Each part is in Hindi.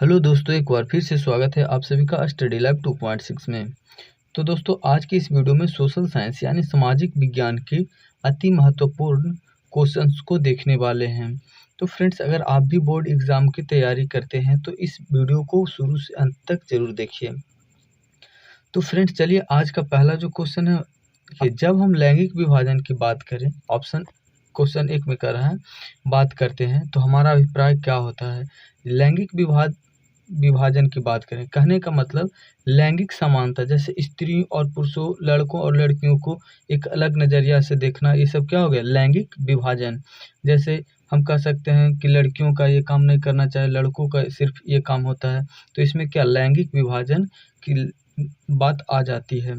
हेलो दोस्तों, एक बार फिर से स्वागत है आप सभी का स्टडी लैब 2.6 में। तो दोस्तों, आज की इस वीडियो में सोशल साइंस यानी सामाजिक विज्ञान के अति महत्वपूर्ण क्वेश्चंस को देखने वाले हैं। तो फ्रेंड्स, अगर आप भी बोर्ड एग्ज़ाम की तैयारी करते हैं तो इस वीडियो को शुरू से अंत तक ज़रूर देखिए। तो फ्रेंड्स, चलिए आज का पहला जो क्वेश्चन है कि जब हम लैंगिक विभाजन की बात करें, ऑप्शन क्वेश्चन 1 में कर रहा है, बात करते हैं तो हमारा अभिप्राय क्या होता है। लैंगिक विभाजन की बात करें, कहने का मतलब लैंगिक समानता, जैसे स्त्रियों और पुरुषों, लड़कों और लड़कियों को एक अलग नज़रिया से देखना, ये सब क्या हो गया, लैंगिक विभाजन। जैसे हम कह सकते हैं कि लड़कियों का ये काम नहीं करना चाहिए, लड़कों का सिर्फ ये काम होता है, तो इसमें क्या लैंगिक विभाजन की बात आ जाती है।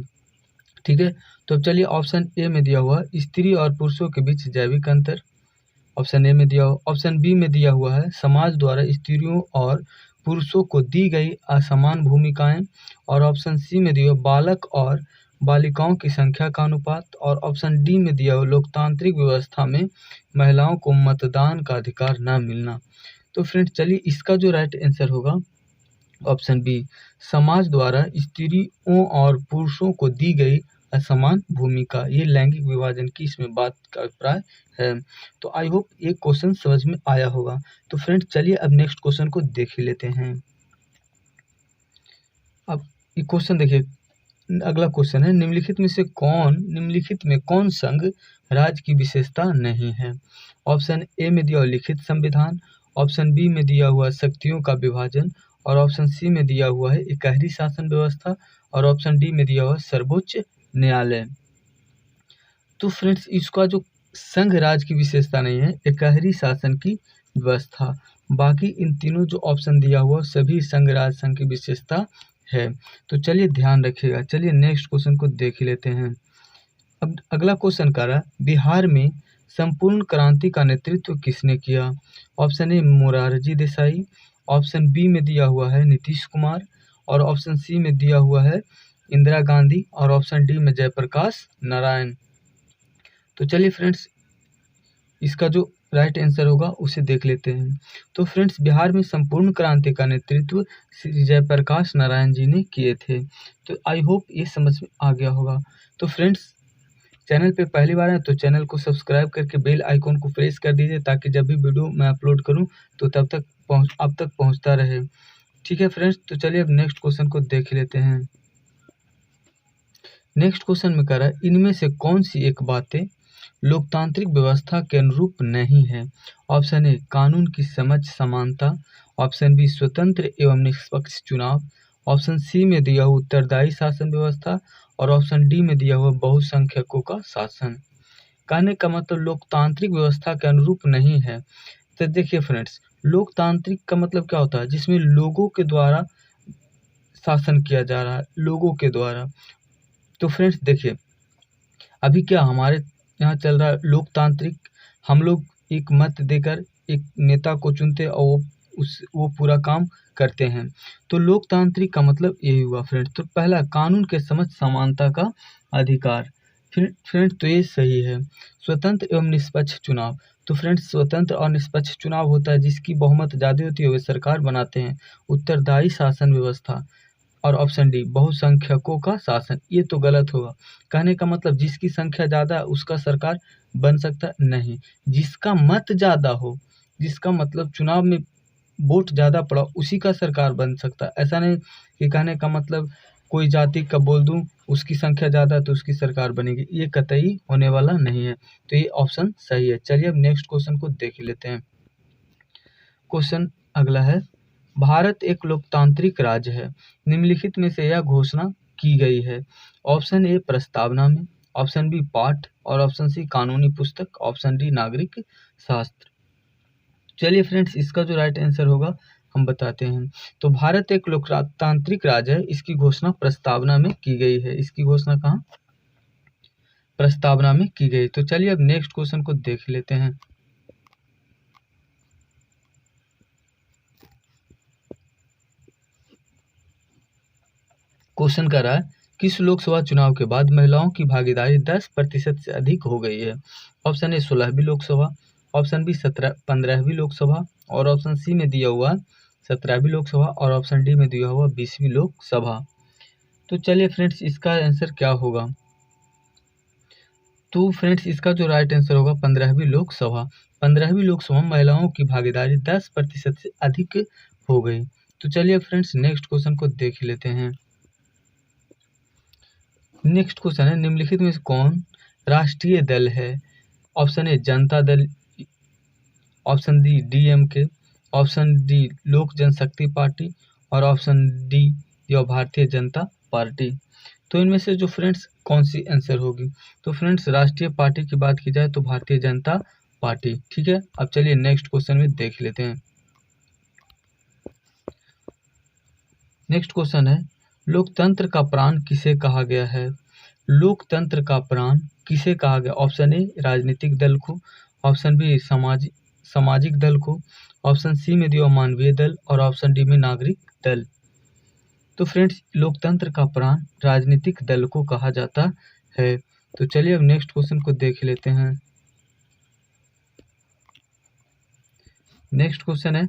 ठीक है, तो अब चलिए ऑप्शन ए में दिया हुआ स्त्री और पुरुषों के बीच जैविक अंतर, ऑप्शन ए में दिया हुआ। ऑप्शन बी में दिया हुआ है समाज द्वारा स्त्रियों और पुरुषों को दी गई असमान भूमिकाएं, और ऑप्शन सी में दिया हुआ बालक और बालिकाओं की संख्या का अनुपात, और ऑप्शन डी में दिया हुआ लोकतांत्रिक व्यवस्था में महिलाओं को मतदान का अधिकार न मिलना। तो फ्रेंड्स, चलिए इसका जो राइट आंसर होगा ऑप्शन बी, समाज द्वारा स्त्रियों और पुरुषों को दी गई असमान भूमिका, ये लैंगिक विभाजन की इसमें बात का अभिप्राय है। तो आई होप ये क्वेश्चन समझ में आया होगा। तो फ्रेंड्स, चलिए अब नेक्स्ट क्वेश्चन को देख ही लेते हैं। अब ये क्वेश्चन देखिए, अगला क्वेश्चन है निम्नलिखित में कौन संघ राज्य की विशेषता नहीं है। ऑप्शन ए में दिया हुआ लिखित संविधान, ऑप्शन बी में दिया हुआ शक्तियों का विभाजन, और ऑप्शन सी में दिया हुआ है इकहरी शासन व्यवस्था, और ऑप्शन डी में दिया हुआ सर्वोच्च न्यायालय। तो फ्रेंड्स, इसका जो संघ राज की विशेषता नहीं है, इकहरी शासन की व्यवस्था। बाकी इन तीनों जो ऑप्शन दिया हुआ सभी संघ राज संघ की विशेषता है। तो चलिए ध्यान रखिएगा। चलिए नेक्स्ट क्वेश्चन को देख लेते हैं। अब अगला क्वेश्चन कर रहा है बिहार में संपूर्ण क्रांति का नेतृत्व किसने किया। Option A Morarji Desai, option B में दिया हुआ है नीतीश कुमार, और ऑप्शन सी में दिया हुआ है इंदिरा गांधी, और ऑप्शन डी में जयप्रकाश नारायण। तो चलिए फ्रेंड्स, इसका जो राइट आंसर होगा उसे देख लेते हैं। तो फ्रेंड्स, बिहार में संपूर्ण क्रांति का नेतृत्व श्री जयप्रकाश नारायण जी ने किए थे। तो आई होप ये समझ में आ गया होगा। तो फ्रेंड्स, चैनल पे पहली बार है तो चैनल को सब्सक्राइब करके बेल आइकॉन को प्रेस कर दीजिए, ताकि जब भी वीडियो मैं अपलोड करूं तो आप तक पहुंचता रहे। ठीक है फ्रेंड्स, तो चलिए अब नेक्स्ट क्वेश्चन को देख लेते हैं। नेक्स्ट क्वेश्चन में कह रहा है इनमें से कौन सी एक बातें लोकतांत्रिक व्यवस्था के अनुरूप नहीं है। ऑप्शन ए कानून की समझ समानता, ऑप्शन बी स्वतंत्र एवं निष्पक्ष चुनाव, ऑप्शन सी में दिया हुआ उत्तरदायी शासन व्यवस्था, और ऑप्शन डी में दिया हुआ बहुसंख्यकों का शासन। कहने का मतलब लोकतांत्रिक व्यवस्था के अनुरूप नहीं है। तो देखिए फ्रेंड्स, लोकतांत्रिक का मतलब क्या होता है, जिसमें लोगों के द्वारा शासन किया जा रहा है, लोगों के द्वारा। तो फ्रेंड्स देखिए, अभी क्या हमारे यहाँ चल रहा है लोकतांत्रिक, हम लोग एक मत देकर एक नेता को चुनते और वो पूरा काम करते हैं। तो लोकतांत्रिक का मतलब यही हुआ फ्रेंड्स। तो पहला कानून के समझ समानता का अधिकार, फिर फ्रेंड्स तो ये सही है। स्वतंत्र एवं निष्पक्ष चुनाव, तो फ्रेंड्स स्वतंत्र और निष्पक्ष चुनाव होता है जिसकी बहुमत ज़्यादा होती है वे सरकार बनाते हैं। उत्तरदायी शासन व्यवस्था, और ऑप्शन डी बहुसंख्यकों का शासन, ये तो गलत होगा। कहने का मतलब जिसकी संख्या ज़्यादा है उसका सरकार बन सकता है, नहीं। जिसका मत ज़्यादा हो, जिसका मतलब चुनाव में वोट ज़्यादा पड़ा, उसी का सरकार बन सकता है। ऐसा नहीं कि कहने का मतलब कोई जाति का बोल दूं उसकी संख्या ज़्यादा है तो उसकी सरकार बनेगी, ये कतई होने वाला नहीं है। तो ये ऑप्शन सही है। चलिए अब नेक्स्ट क्वेश्चन को देख लेते हैं। क्वेश्चन अगला है भारत एक लोकतांत्रिक राज्य है, निम्नलिखित में से यह घोषणा की गई है। ऑप्शन ए प्रस्तावना में, ऑप्शन बी पाठ, और ऑप्शन सी कानूनी पुस्तक, ऑप्शन डी नागरिक शास्त्र। चलिए फ्रेंड्स, इसका जो राइट आंसर होगा हम बताते हैं। तो भारत एक लोकतांत्रिक राज्य है, इसकी घोषणा प्रस्तावना में की गई है। इसकी घोषणा कहाँ, प्रस्तावना में की गई। तो चलिए अब नेक्स्ट क्वेश्चन को देख लेते हैं। क्वेश्चन कर रहा है किस लोकसभा चुनाव के बाद महिलाओं की भागीदारी 10% से अधिक हो गई है। ऑप्शन ए 16वीं लोकसभा, ऑप्शन बी 15वीं लोकसभा, और ऑप्शन सी में दिया हुआ 17वीं लोकसभा और ऑप्शन डी में दिया हुआ 20वीं लोकसभा। तो चलिए फ्रेंड्स इसका आंसर क्या होगा। तो फ्रेंड्स इसका जो राइट आंसर होगा 15वीं लोकसभा। 15वीं लोकसभा में महिलाओं की भागीदारी 10% से अधिक हो गई। तो चलिए फ्रेंड्स नेक्स्ट क्वेश्चन को देख लेते हैं। नेक्स्ट क्वेश्चन है, निम्नलिखित में से कौन राष्ट्रीय दल है? ऑप्शन ए Janata Dal, option D DMK, option D लोक जनशक्ति पार्टी और ऑप्शन डी यह भारतीय जनता पार्टी। तो इनमें से जो फ्रेंड्स कौन सी आंसर होगी? तो फ्रेंड्स राष्ट्रीय पार्टी की बात की जाए तो भारतीय जनता पार्टी। ठीक है, अब चलिए नेक्स्ट क्वेश्चन में देख लेते हैं। नेक्स्ट क्वेश्चन है, लोकतंत्र का प्राण किसे कहा गया है? लोकतंत्र का प्राण किसे कहा गया? ऑप्शन ए राजनीतिक दल को, ऑप्शन बी सामाजिक दल को, ऑप्शन सी में दिया मानवीय दल और ऑप्शन डी में नागरिक दल। तो फ्रेंड्स लोकतंत्र का प्राण राजनीतिक दल को कहा जाता है। तो चलिए अब नेक्स्ट क्वेश्चन को देख लेते हैं। नेक्स्ट क्वेश्चन है,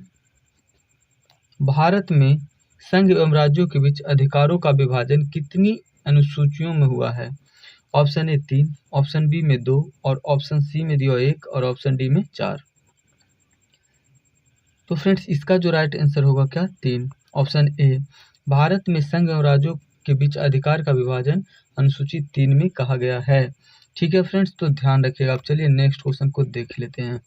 भारत में संघ एवं राज्यों के बीच अधिकारों का विभाजन कितनी अनुसूचियों में हुआ है? ऑप्शन ए 3, ऑप्शन बी में 2 और ऑप्शन सी में दिया 1 और ऑप्शन डी में 4। तो फ्रेंड्स इसका जो राइट आंसर होगा क्या? 3, ऑप्शन ए। भारत में संघ एवं राज्यों के बीच अधिकार का विभाजन अनुसूची 3 में कहा गया है। ठीक है फ्रेंड्स, तो ध्यान रखिएगा। अब चलिए नेक्स्ट क्वेश्चन को देख लेते हैं।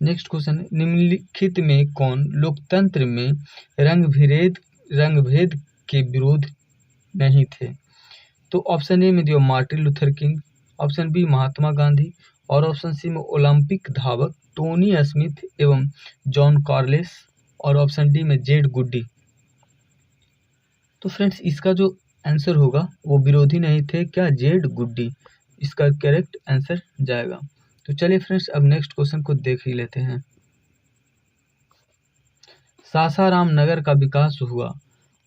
नेक्स्ट क्वेश्चन है, निम्नलिखित में कौन लोकतंत्र में रंगभेद के विरोध नहीं थे? तो ऑप्शन ए में दिया Martin Luther King, option B Mahatma Gandhi और ऑप्शन सी में ओलंपिक धावक टोनी स्मिथ एवं जॉन कार्लेस और ऑप्शन डी में जेड गुड्डी। तो फ्रेंड्स इसका जो आंसर होगा वो विरोधी नहीं थे क्या? जेड गुड्डी इसका करेक्ट आंसर जाएगा। तो चलिए फ्रेंड्स अब नेक्स्ट क्वेश्चन को देख ही लेते हैं। सासाराम नगर का विकास हुआ?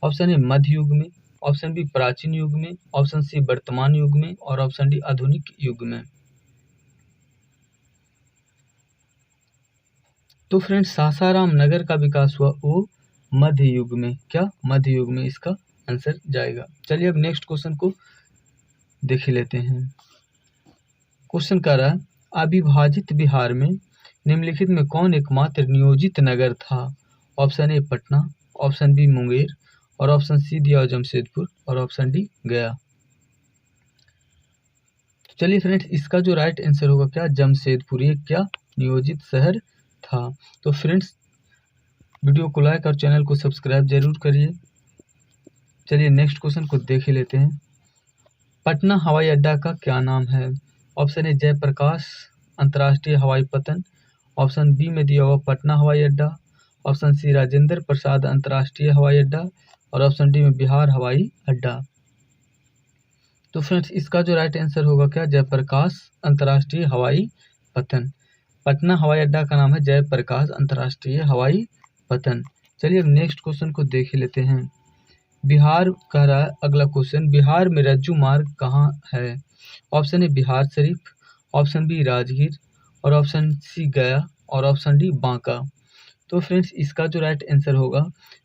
ऑप्शन ए मध्य युग में, ऑप्शन बी प्राचीन युग में, ऑप्शन सी वर्तमान युग में और ऑप्शन डी आधुनिक युग में। तो फ्रेंड्स सासाराम नगर का विकास हुआ वो मध्य युग में। क्या? मध्य युग में इसका आंसर जाएगा। चलिए अब नेक्स्ट क्वेश्चन को देख ही लेते हैं। क्वेश्चन कर रहा है, अविभाजित बिहार में निम्नलिखित में कौन एकमात्र नियोजित नगर था? Option A Patna, option B Munger और ऑप्शन सी दिया जमशेदपुर और ऑप्शन डी गया। तो चलिए फ्रेंड्स इसका जो राइट आंसर होगा क्या? जमशेदपुर। ये क्या नियोजित शहर था। तो फ्रेंड्स वीडियो को लाइक और चैनल को सब्सक्राइब जरूर करिए। चलिए नेक्स्ट क्वेश्चन को देख ही लेते हैं। पटना हवाई अड्डा का क्या नाम है? ऑप्शन ए जयप्रकाश अंतर्राष्ट्रीय हवाई पतन, ऑप्शन बी में दिया हुआ पटना हवाई अड्डा, ऑप्शन सी राजेंद्र प्रसाद अंतर्राष्ट्रीय हवाई अड्डा और ऑप्शन डी में बिहार हवाई अड्डा। तो फ्रेंड्स इसका जो राइट आंसर होगा क्या? जयप्रकाश अंतर्राष्ट्रीय हवाई पतन। पटना हवाई अड्डा का नाम है जयप्रकाश अंतर्राष्ट्रीय हवाई पतन। चलिए अब नेक्स्ट क्वेश्चन को देख ही लेते हैं। बिहार कह रहा है अगला क्वेश्चन, बिहार में रज्जू मार्ग कहाँ है? Option A Bihar Sharif, option B Rajgir और ऑप्शन सी गया और ऑप्शन डी बांका। तो फ्रेंड्स इसका जो राइट आंसर होगा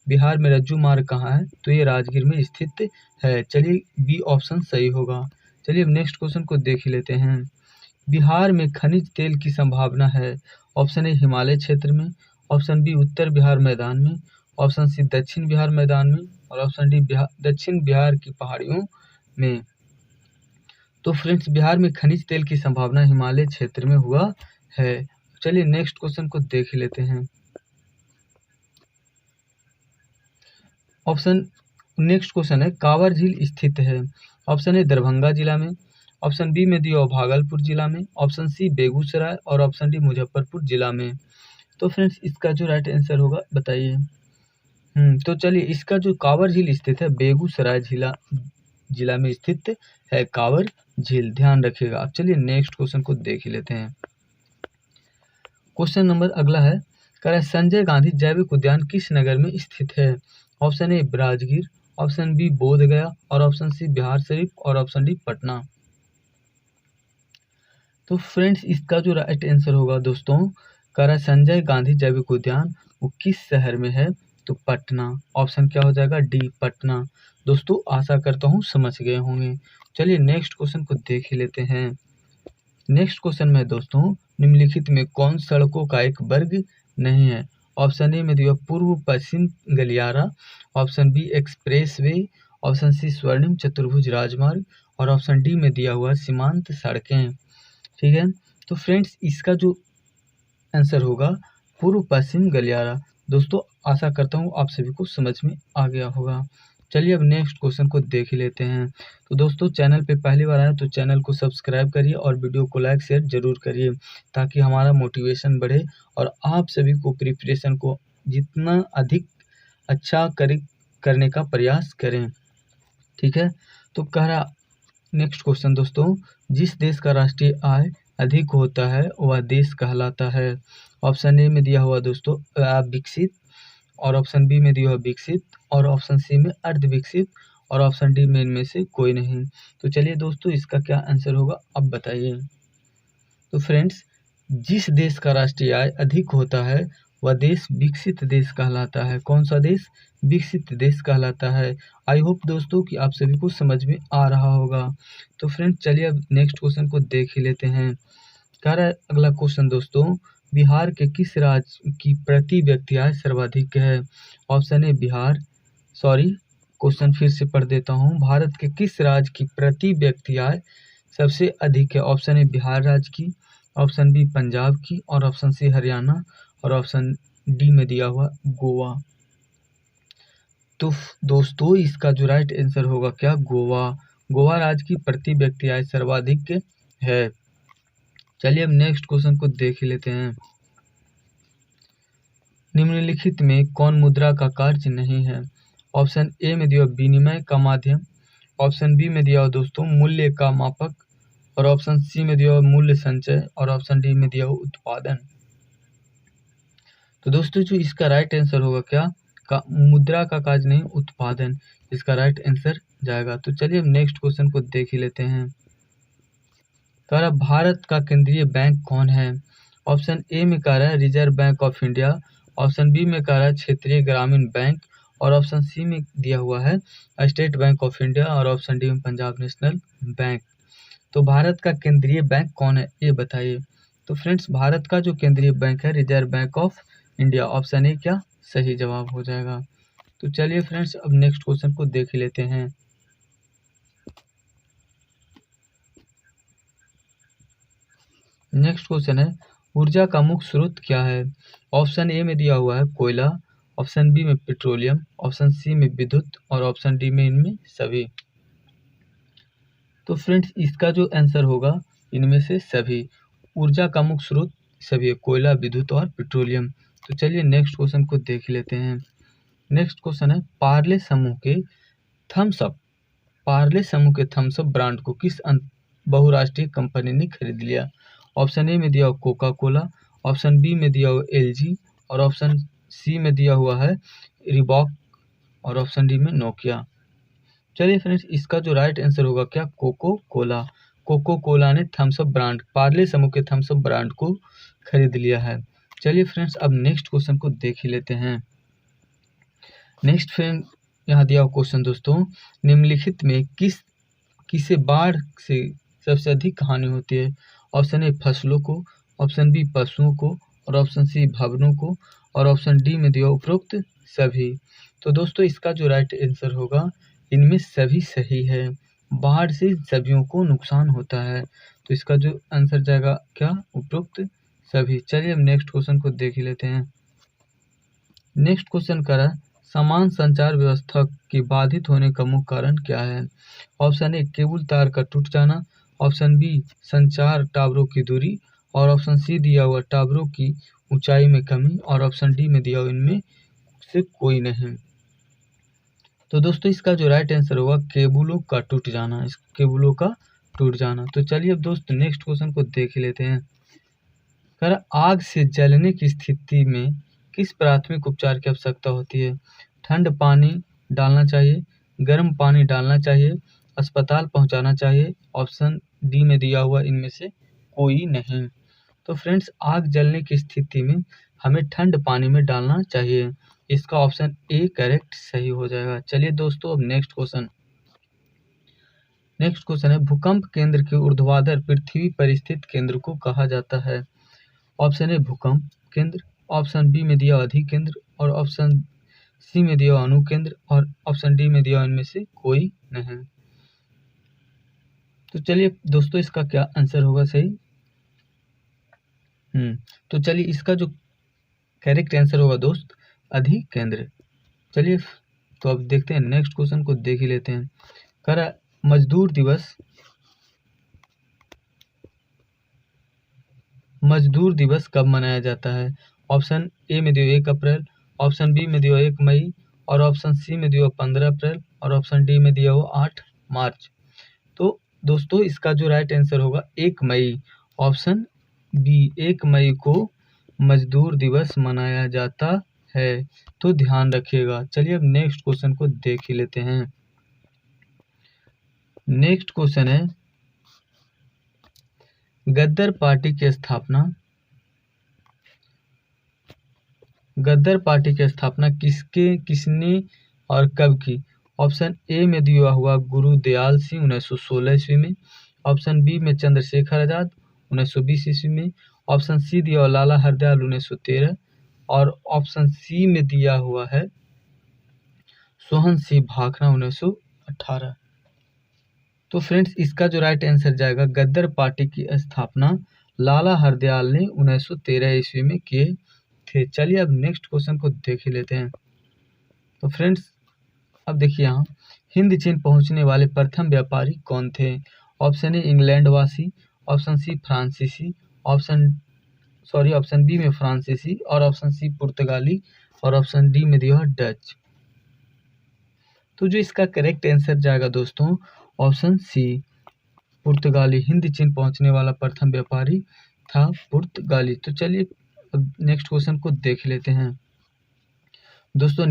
बिहार में रज्जू मार्ग कहाँ है? तो ये राजगीर में स्थित है। चलिए बी ऑप्शन सही होगा। चलिए अब नेक्स्ट क्वेश्चन को देख ही लेते हैं। बिहार में खनिज तेल की संभावना है? ऑप्शन ए हिमालय क्षेत्र में, ऑप्शन बी उत्तर बिहार मैदान में, ऑप्शन सी दक्षिण बिहार मैदान में और ऑप्शन डी दक्षिण बिहार की पहाड़ियों में। तो फ्रेंड्स बिहार में खनिज तेल की संभावना हिमालय क्षेत्र में हुआ है। चलिए नेक्स्ट क्वेश्चन को देख ही लेते हैं। ऑप्शन नेक्स्ट क्वेश्चन है, कांवर झील स्थित है? ऑप्शन ए दरभंगा जिला में, ऑप्शन बी में दिया भागलपुर जिला में, ऑप्शन सी बेगूसराय और ऑप्शन डी मुजफ्फरपुर जिला में। तो फ्रेंड्स इसका जो राइट आंसर होगा बताइए। तो चलिए इसका जो कांवर झील स्थित है बेगूसराय जिला में स्थित है कांवर झील, ध्यान रखिएगा। अब चलिए नेक्स्ट क्वेश्चन को देख लेते हैं। क्वेश्चन नंबर अगला है, कह रहा है संजय गांधी जैविक उद्यान किस नगर में स्थित है? Option A Rajgir, option B Bodhgaya और ऑप्शन सी बिहार शरीफ और ऑप्शन डी पटना। तो फ्रेंड्स इसका जो राइट आंसर होगा दोस्तों, कह रहा है संजय गांधी जैविक उद्यान वो किस शहर में है? तो पटना। ऑप्शन क्या हो जाएगा? डी पटना। दोस्तों आशा करता हूँ समझ गए होंगे। चलिए नेक्स्ट क्वेश्चन को देख ही लेते हैं। नेक्स्ट क्वेश्चन में दोस्तों, निम्नलिखित में कौन सड़कों का एक वर्ग नहीं है? ऑप्शन ए में दिया पूर्व पश्चिम गलियारा, option B expressway, option C स्वर्णिम चतुर्भुज राजमार्ग और ऑप्शन डी में दिया हुआ सीमांत सड़कें। ठीक है, तो फ्रेंड्स इसका जो आंसर होगा पूर्व पश्चिम गलियारा। दोस्तों आशा करता हूँ आप सभी को समझ में आ गया होगा। चलिए अब नेक्स्ट क्वेश्चन को देख ही लेते हैं। तो दोस्तों चैनल पे पहली बार आए तो चैनल को सब्सक्राइब करिए और वीडियो को लाइक शेयर जरूर करिए, ताकि हमारा मोटिवेशन बढ़े और आप सभी को प्रिपरेशन को जितना अधिक अच्छा करने का प्रयास करें। ठीक है, तो कह रहा नेक्स्ट क्वेश्चन दोस्तों, जिस देश का राष्ट्रीय आय अधिक होता है वह देश कहलाता है? ऑप्शन ए में दिया हुआ दोस्तों विकसित, और ऑप्शन बी में दिया हुआ विकसित, और ऑप्शन सी में अर्ध विकसित, और ऑप्शन डी में इनमें से कोई नहीं। तो चलिए दोस्तों इसका क्या आंसर होगा अब बताइए। तो फ्रेंड्स जिस देश का राष्ट्रीय आय अधिक होता है वह देश विकसित देश कहलाता है। कौन सा देश? विकसित देश कहलाता है। आई होप दोस्तों कि आप सभी को समझ में आ रहा होगा। तो फ्रेंड्स चलिए अब नेक्स्ट क्वेश्चन को देख ही लेते हैं। कह रहा है अगला क्वेश्चन दोस्तों, बिहार के किस राज्य की प्रति व्यक्ति आय सर्वाधिक है? ऑप्शन ए बिहार, क्वेश्चन फिर से पढ़ देता हूँ। भारत के किस राज्य की प्रति व्यक्ति आय सबसे अधिक है? ऑप्शन ए बिहार राज्य की, ऑप्शन बी पंजाब की, और ऑप्शन सी हरियाणा, और ऑप्शन डी में दिया हुआ गोवा। तो दोस्तों इसका जो राइट आंसर होगा क्या? गोवा। गोवा राज्य की प्रति व्यक्ति आय सर्वाधिक है। चलिए अब नेक्स्ट क्वेश्चन को देख ही लेते हैं। निम्नलिखित में कौन मुद्रा का कार्य नहीं है? ऑप्शन ए में दिया विनिमय का माध्यम, ऑप्शन बी में दिया दोस्तों मूल्य का मापक, और ऑप्शन सी में दिया मूल्य संचय, और ऑप्शन डी में दिया उत्पादन। तो दोस्तों जो इसका राइट आंसर होगा क्या? मुद्रा का कार्य नहीं, उत्पादन इसका राइट आंसर जाएगा। तो चलिए अब नेक्स्ट क्वेश्चन को देख ही लेते हैं। कह रहा भारत का केंद्रीय बैंक कौन है? ऑप्शन ए में कह रहा है reserve bank of India, option B में कह रहा है क्षेत्रीय ग्रामीण बैंक, और ऑप्शन सी में दिया हुआ है स्टेट बैंक ऑफ इंडिया, और ऑप्शन डी में पंजाब नेशनल बैंक। तो भारत का केंद्रीय बैंक कौन है ये बताइए। तो फ्रेंड्स भारत का जो केंद्रीय बैंक है reserve bank of India. Option A क्या सही जवाब हो जाएगा। तो चलिए फ्रेंड्स अब नेक्स्ट क्वेश्चन को देख ही लेते हैं। नेक्स्ट क्वेश्चन है ऊर्जा का मुख्य स्रोत क्या है? ऑप्शन ए में दिया हुआ है कोयला, ऑप्शन बी में पेट्रोलियम, ऑप्शन सी में विद्युत, और ऑप्शन डी में इनमें सभी। तो फ्रेंड्स इसका जो आंसर होगा इनमें से सभी। ऊर्जा का मुख्य स्रोत सभी कोयला, विद्युत और पेट्रोलियम। तो चलिए नेक्स्ट क्वेश्चन को देख लेते हैं। नेक्स्ट क्वेश्चन है पार्ले समूह के थम्स अप ब्रांड को किस बहुराष्ट्रीय कंपनी ने खरीद लिया? ऑप्शन ए में दिया हुआ कोका कोला, ऑप्शन बी में दिया हुआ एलजी, और ऑप्शन सी में दिया हुआ है रिबॉक, और ऑप्शन डी में नोकिया। चलिए फ्रेंड्स इसका जो राइट आंसर होगा क्या? Coca Cola. कोको कोला ने थम्स अप ब्रांड, पार्ले समूह के थम्स अप ब्रांड को खरीद लिया है। चलिए फ्रेंड्स अब नेक्स्ट क्वेश्चन को देख ही लेते हैं। नेक्स्ट फ्रेंड यहाँ दिया हुआ क्वेश्चन दोस्तों, निम्नलिखित में किसे बाढ़ से सबसे अधिक हानि होती है? ऑप्शन ए फसलों को, ऑप्शन बी पशुओं को, और ऑप्शन सी भवनों को, और ऑप्शन डी में दिया उपरोक्त सभी। तो दोस्तों इसका जो राइट आंसर होगा इनमें सभी सही है। बाढ़ से सब्जियों को नुकसान होता है। तो इसका जो आंसर जाएगा क्या? उपरोक्त सभी। चलिए अब नेक्स्ट क्वेश्चन को देख ही लेते हैं। नेक्स्ट क्वेश्चन करा समान संचार व्यवस्था के बाधित होने का मुख्य कारण क्या है? ऑप्शन ए केबल तार का टूट जाना, ऑप्शन बी संचार टावरों की दूरी, और ऑप्शन सी दिया हुआ टावरों की ऊंचाई में कमी, और ऑप्शन डी में दिया हुआ इनमें से कोई नहीं। तो दोस्तों इसका जो राइट आंसर होगा केबलों का टूट जाना, इस केबलों का टूट जाना। तो चलिए अब दोस्त नेक्स्ट क्वेश्चन को देख लेते हैं। कर आग से जलने की स्थिति में किस प्राथमिक उपचार की आवश्यकता होती है? ठंड पानी डालना चाहिए, गर्म पानी डालना चाहिए, अस्पताल पहुंचाना चाहिए, ऑप्शन डी में दिया हुआ इनमें से कोई नहीं। तो फ्रेंड्स आग जलने की स्थिति में हमें ठंड पानी में डालना चाहिए। इसका ऑप्शन ए करेक्ट सही हो जाएगा। चलिए दोस्तों, अब नेक्स्ट क्वेश्चन है, भूकंप केंद्र के ऊर्ध्वाधर पृथ्वी पर स्थित केंद्र को कहा जाता है। ऑप्शन ए भूकंप केंद्र, ऑप्शन बी में दिया अधिकेंद्र, और ऑप्शन सी में दिया अनुकेंद्र, और ऑप्शन डी में दिया इनमें से कोई नहीं। तो चलिए दोस्तों, इसका क्या आंसर होगा सही? तो चलिए, इसका जो करेक्ट आंसर होगा दोस्त, अधिकेंद्र। चलिए तो अब देखते हैं, नेक्स्ट क्वेश्चन को देख ही लेते हैं। कह रहा मजदूर दिवस कब मनाया जाता है? ऑप्शन ए में दियो 1 अप्रैल, ऑप्शन बी में दियो 1 मई, और ऑप्शन सी में दियो 15 अप्रैल, और ऑप्शन डी में दिया हो 8 मार्च। तो दोस्तों, इसका जो राइट आंसर होगा 1 मई, ऑप्शन बी 1 मई को मजदूर दिवस मनाया जाता है। तो ध्यान रखिएगा। चलिए अब नेक्स्ट क्वेश्चन को देख ही लेते हैं। नेक्स्ट क्वेश्चन है, गद्दार पार्टी की स्थापना किसने और कब की? ऑप्शन ए में दिया हुआ गुरु दयाल सिंह 1916 ईस्वी में, ऑप्शन बी में चंद्रशेखर आजाद 1920 ईस्वी में, ऑप्शन सी दिया हुआ लाला हरदयाल 1913, और ऑप्शन सी में दिया हुआ है सोहन सिंह भाखड़ा 1918। तो फ्रेंड्स, इसका जो राइट आंसर जाएगा, गद्दार पार्टी की स्थापना लाला हरदयाल ने 1913 ईस्वी में किए थे। चलिए अब नेक्स्ट क्वेश्चन को देख ही लेते हैं। तो फ्रेंड्स, अब देखिए यहाँ, हिंद चीन पहुंचने वाले प्रथम व्यापारी कौन थे? ऑप्शन ए इंग्लैंड वासी, ऑप्शन सी फ्रांसीसी, ऑप्शन बी में फ्रांसीसी, और ऑप्शन सी पुर्तगाली, और ऑप्शन डी में दिया डच। तो जो इसका करेक्ट आंसर जाएगा दोस्तों, ऑप्शन सी पुर्तगाली। हिंद चीन पहुंचने वाला प्रथम व्यापारी था पुर्तगाली। तो चलिए अब नेक्स्ट क्वेश्चन को देख लेते हैं। दोस्तों,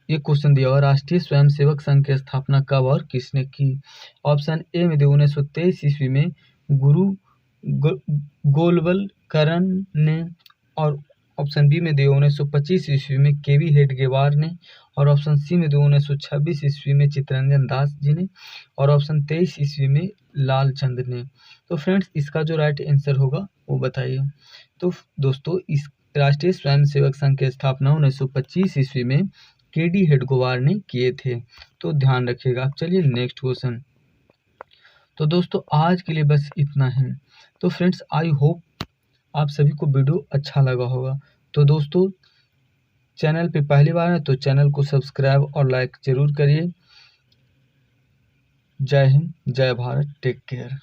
ये क्वेश्चन दिया हुआ, राष्ट्रीय स्वयंसेवक संघ की स्थापना कब और किसने की? ऑप्शन ए में दिया 1923 ईस्वी में गुरु गोलवलकरण ने, और ऑप्शन बी में दिया 1925 ईस्वी में केवी हेडगेवार ने, और ऑप्शन सी में दिया 1926 ईस्वी में चित्तरंजन दास जी ने, और ऑप्शन 23 ईस्वी में लालचंद ने। तो फ्रेंड्स, इसका जो राइट आंसर होगा वो बताइए। तो दोस्तों, इस राष्ट्रीय स्वयंसेवक संघ की स्थापना 1925 ईस्वी में केडी हेडगेवार ने किए थे। तो ध्यान रखिएगा। अब चलिए नेक्स्ट क्वेश्चन। तो दोस्तों, आज के लिए बस इतना ही। तो फ्रेंड्स, आई होप आप सभी को वीडियो अच्छा लगा होगा। तो दोस्तों, चैनल पे पहली बार है तो चैनल को सब्सक्राइब और लाइक जरूर करिए। जय हिंद, जय भारत, टेक केयर।